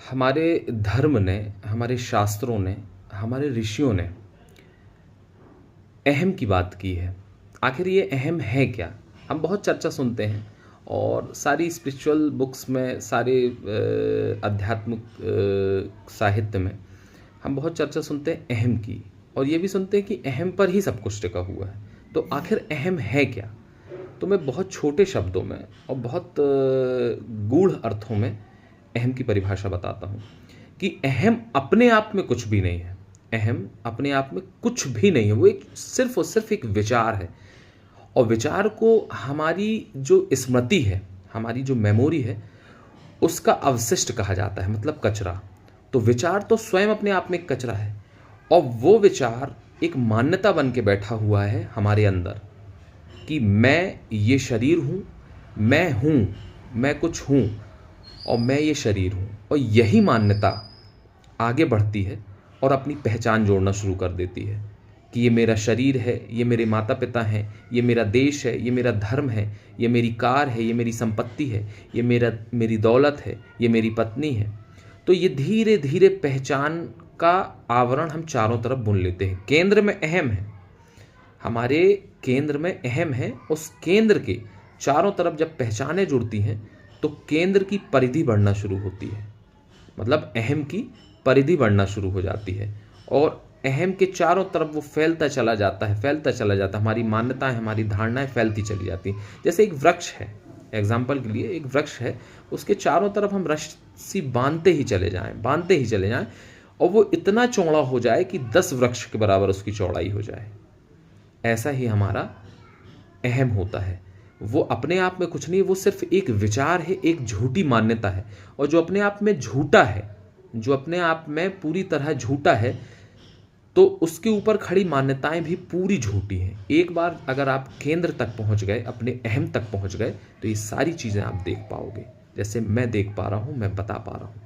हमारे धर्म ने, हमारे शास्त्रों ने, हमारे ऋषियों ने अहम की बात की है। आखिर ये अहम है क्या? हम बहुत चर्चा सुनते हैं और सारी स्पिरिचुअल बुक्स में, सारे आध्यात्मिक साहित्य में हम बहुत चर्चा सुनते हैं अहम की, और ये भी सुनते हैं कि अहम पर ही सब कुछ टिका हुआ है। तो आखिर अहम है क्या? तो मैं बहुत छोटे शब्दों में और बहुत गूढ़ अर्थों में अहम की परिभाषा बताता हूँ कि अहम अपने आप में कुछ भी नहीं है। अहम अपने आप में कुछ भी नहीं है, वो एक सिर्फ और सिर्फ एक विचार है। और विचार को हमारी जो स्मृति है, हमारी जो मेमोरी है, उसका अवशिष्ट कहा जाता है, मतलब कचरा। तो विचार तो स्वयं अपने आप में एक कचरा है, और वो विचार एक मान्यता बन के बैठा हुआ है हमारे अंदर कि मैं ये शरीर हूँ, मैं कुछ हूँ, और मैं ये शरीर हूँ। और यही मान्यता आगे बढ़ती है और अपनी पहचान जोड़ना शुरू कर देती है कि ये मेरा शरीर है, ये मेरे माता पिता हैं, ये मेरा देश है, ये मेरा धर्म है, ये मेरी कार है, ये मेरी संपत्ति है, ये मेरी दौलत है, ये मेरी पत्नी है। तो ये धीरे धीरे पहचान का आवरण हम चारों तरफ बुन लेते हैं। केंद्र में अहम है, हमारे केंद्र में अहम है। उस केंद्र के चारों तरफ जब पहचानें जुड़ती हैं तो केंद्र की परिधि बढ़ना शुरू होती है, मतलब अहम की परिधि बढ़ना शुरू हो जाती है, और अहम के चारों तरफ वो फैलता चला जाता है। हमारी मान्यताएं, हमारी धारणाएं फैलती चली जाती हैं। जैसे एक वृक्ष है, एग्जाम्पल के लिए एक वृक्ष है, उसके चारों तरफ हम रस्सी बांधते ही चले जाएं और वो इतना चौड़ा हो जाए कि 10 वृक्ष के बराबर उसकी चौड़ाई हो जाए। ऐसा ही हमारा अहम होता है। वो अपने आप में कुछ नहीं, वो सिर्फ एक विचार है, एक झूठी मान्यता है। और जो अपने आप में झूठा है, जो अपने आप में पूरी तरह झूठा है, तो उसके ऊपर खड़ी मान्यताएं भी पूरी झूठी हैं। एक बार अगर आप केंद्र तक पहुंच गए, अपने अहम तक पहुंच गए, तो ये सारी चीज़ें आप देख पाओगे, जैसे मैं देख पा रहा हूँ, मैं बता पा रहा हूँ।